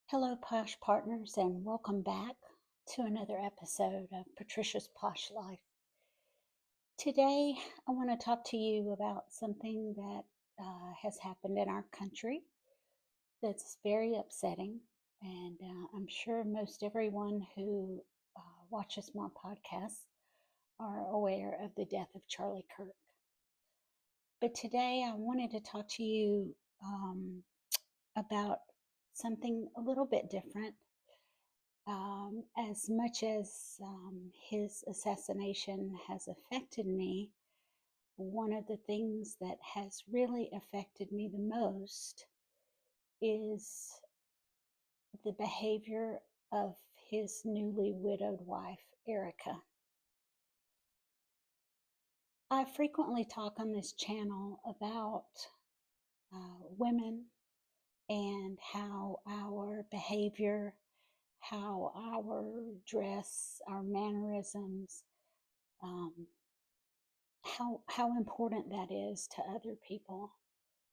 Hello, Posh partners, and welcome back to another episode of Patricia's Posh Life. Today, I want to talk to you about something that has happened in our country that's very upsetting, and I'm sure most everyone who watches my podcasts are aware of the death of Charlie Kirk. But today, I wanted to talk to you about something a little bit different. As much as his assassination has affected me, one of the things that has really affected me the most is the behavior of his newly widowed wife, Erica. I frequently talk on this channel about women and how our behavior, how our dress, our mannerisms, um, how important that is to other people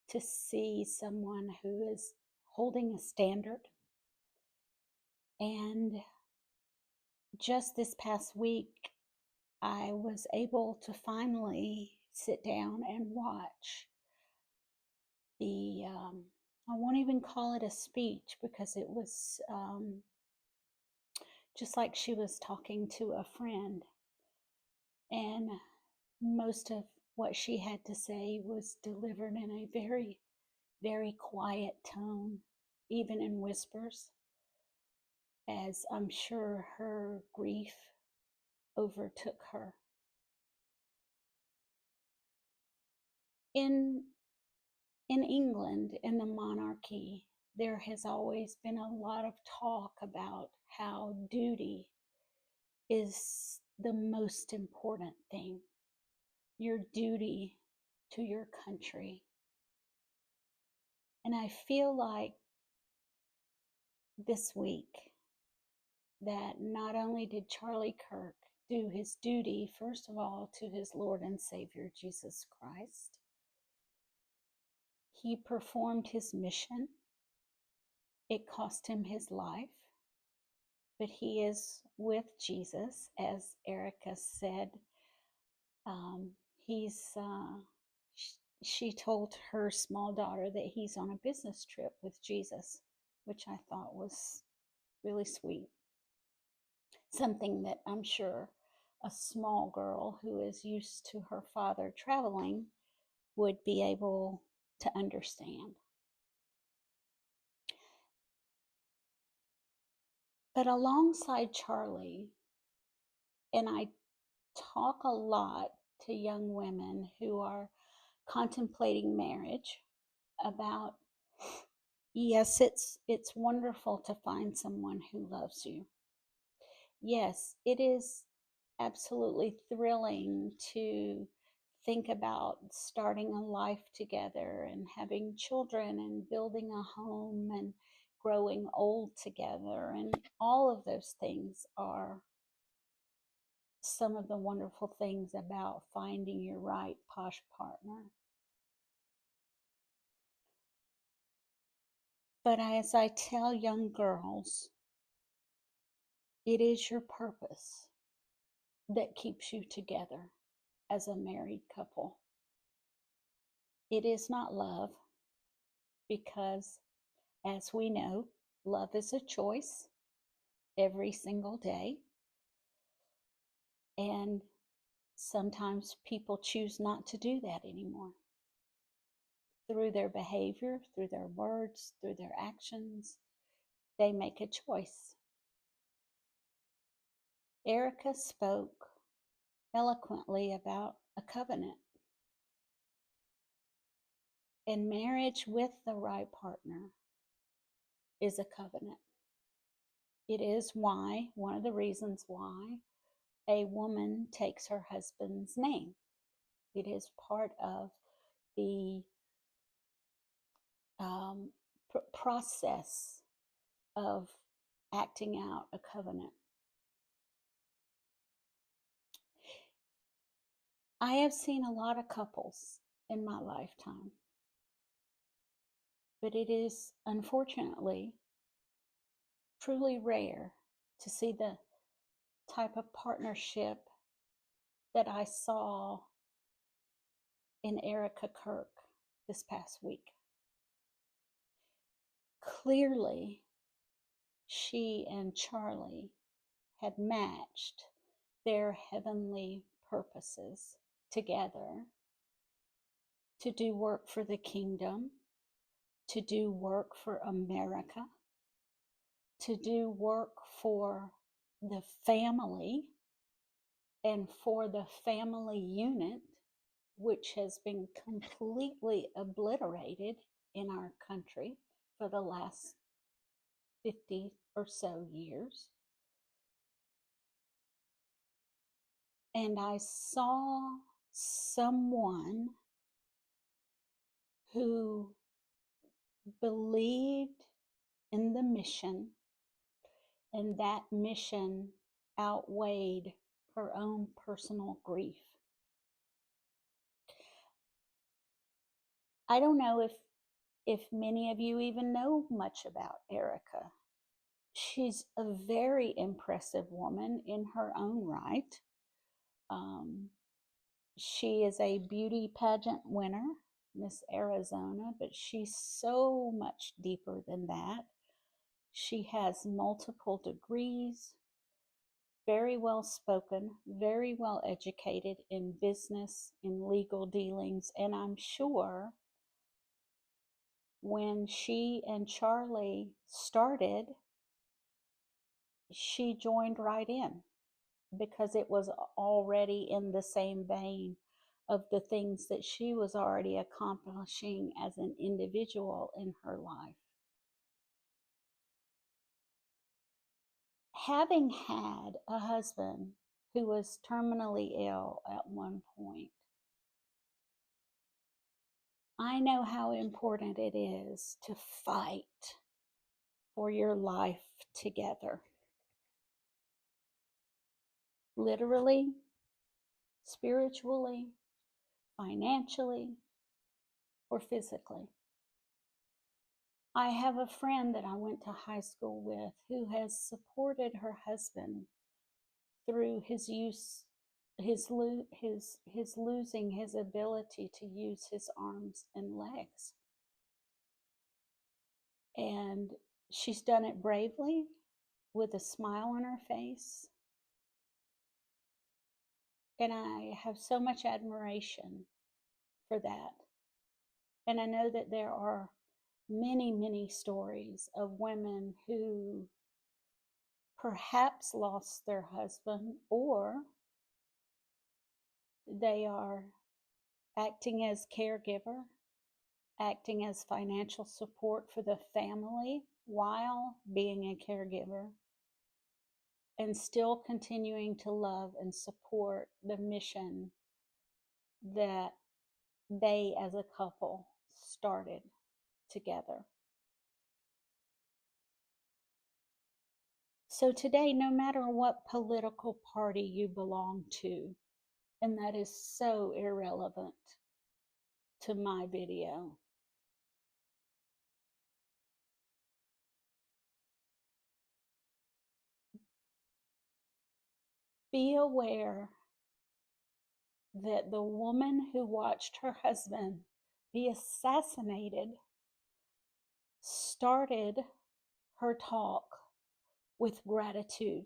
to see someone who is holding a standard. And just this past week, I was able to finally sit down and watch the I won't even call it a speech because it was just like she was talking to a friend. And most of what she had to say was delivered in a very, very quiet tone, even in whispers, as I'm sure her grief overtook her. In in England, in the monarchy, there has always been a lot of talk about how duty is the most important thing. Your duty to your country. And I feel like this week that not only did Charlie Kirk do his duty, first of all, to his Lord and Savior, Jesus Christ, he performed his mission. It cost him his life, but he is with Jesus, as Erica said. He's she told her small daughter that he's on a business trip with Jesus, which I thought was really sweet. Something that I'm sure a small girl who is used to her father traveling would be able to understand. But alongside Charlie, and I talk a lot to young women who are contemplating marriage about, yes, it's wonderful to find someone who loves you. Yes, it is absolutely thrilling to think about starting a life together and having children and building a home and growing old together. And all of those things are some of the wonderful things about finding your right posh partner. But as I tell young girls, it is your purpose that keeps you together as a married couple. It is not love, because as we know, love is a choice every single day. And sometimes people choose not to do that anymore. Through their behavior, through their words, through their actions, they make a choice. Erica spoke eloquently about a covenant. And marriage with the right partner is a covenant. It is why, one of the reasons why, a woman takes her husband's name. It is part of the process of acting out a covenant. I have seen a lot of couples in my lifetime, but it is unfortunately truly rare to see the type of partnership that I saw in Erica Kirk this past week. Clearly, she and Charlie had matched their heavenly purposes together to do work for the kingdom, to do work for America, to do work for the family and for the family unit, which has been completely obliterated in our country for the last 50 or so years. And I saw someone who believed in the mission, and that mission outweighed her own personal grief. I don't know if many of you even know much about Erica. She's a very impressive woman in her own right. She is a beauty pageant winner, Miss Arizona, but she's so much deeper than that. She has multiple degrees, very well spoken, very well educated in business, in legal dealings, and I'm sure when she and Charlie started, she joined right in because it was already in the same vein of the things that she was already accomplishing as an individual in her life. Having had a husband who was terminally ill at one point, I know how important it is to fight for your life together. Literally, spiritually, financially, or physically. I have a friend that I went to high school with who has supported her husband through his losing his ability to use his arms and legs. And she's done it bravely with a smile on her face. And I have so much admiration for that. And I know that there are many, many stories of women who perhaps lost their husband, or they are acting as caregiver, acting as financial support for the family while being a caregiver, and still continuing to love and support the mission that they as a couple started together. So today, no matter what political party you belong to, and that is so irrelevant to my video, be aware that the woman who watched her husband be assassinated started her talk with gratitude.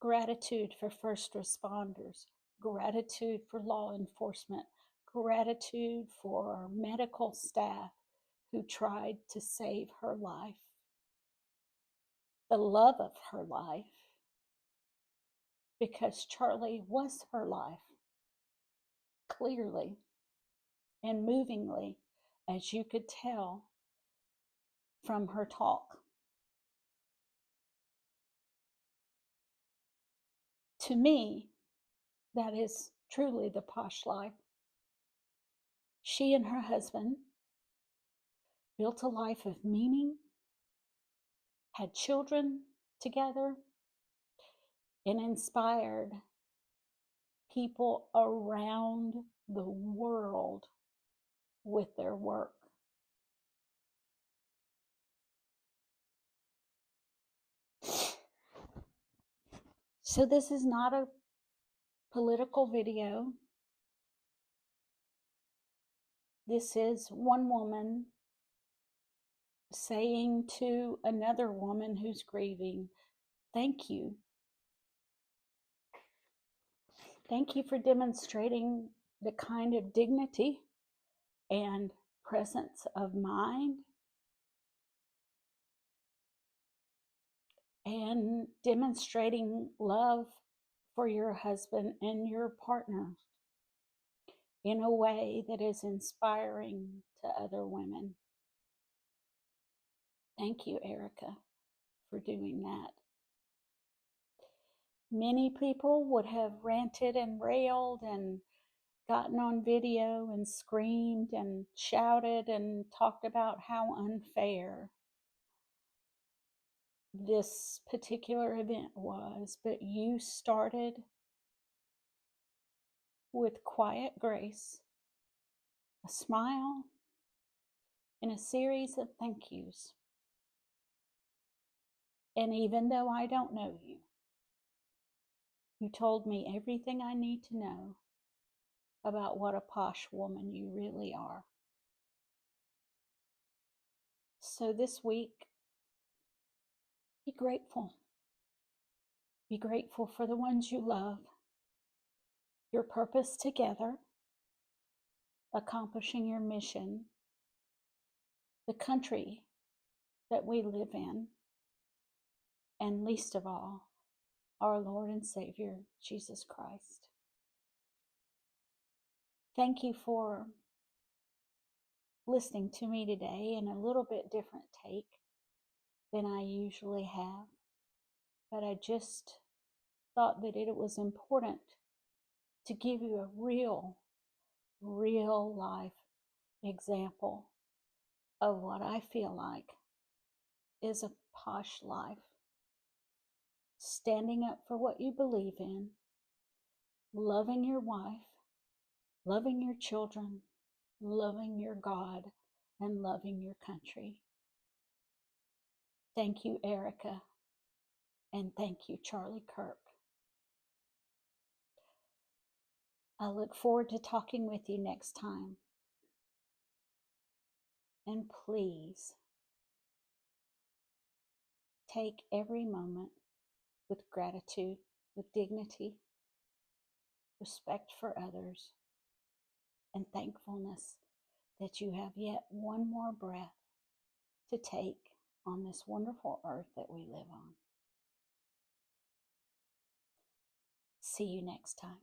Gratitude for first responders, gratitude for law enforcement, gratitude for medical staff who tried to save her life, the love of her life, because Charlie was her life, clearly and movingly, as you could tell from her talk. To me, that is truly the posh life. She and her husband built a life of meaning, had children together, and inspired people around the world with their work. So this is not a political video. This is one woman saying to another woman who's grieving, thank you. Thank you for demonstrating the kind of dignity and presence of mind and demonstrating love for your husband and your partner in a way that is inspiring to other women. Thank you, Erica, for doing that. Many people would have ranted and railed and gotten on video and screamed and shouted and talked about how unfair this particular event was, but you started with quiet grace, a smile, and a series of thank yous. And even though I don't know you, you told me everything I need to know about what a posh woman you really are. So this week, be grateful. Be grateful for the ones you love, your purpose together, accomplishing your mission, the country that we live in, and least of all, our Lord and Savior, Jesus Christ. Thank you for listening to me today in a little bit different take than I usually have, but I just thought that it was important to give you a real life example of what I feel like is a posh life. Standing up for what you believe in, loving your wife, loving your children, loving your God, and loving your country. Thank you, Erica, and thank you, Charlie Kirk. I look forward to talking with you next time. And please take every moment with gratitude, with dignity, respect for others, and thankfulness that you have yet one more breath to take on this wonderful earth that we live on. See you next time.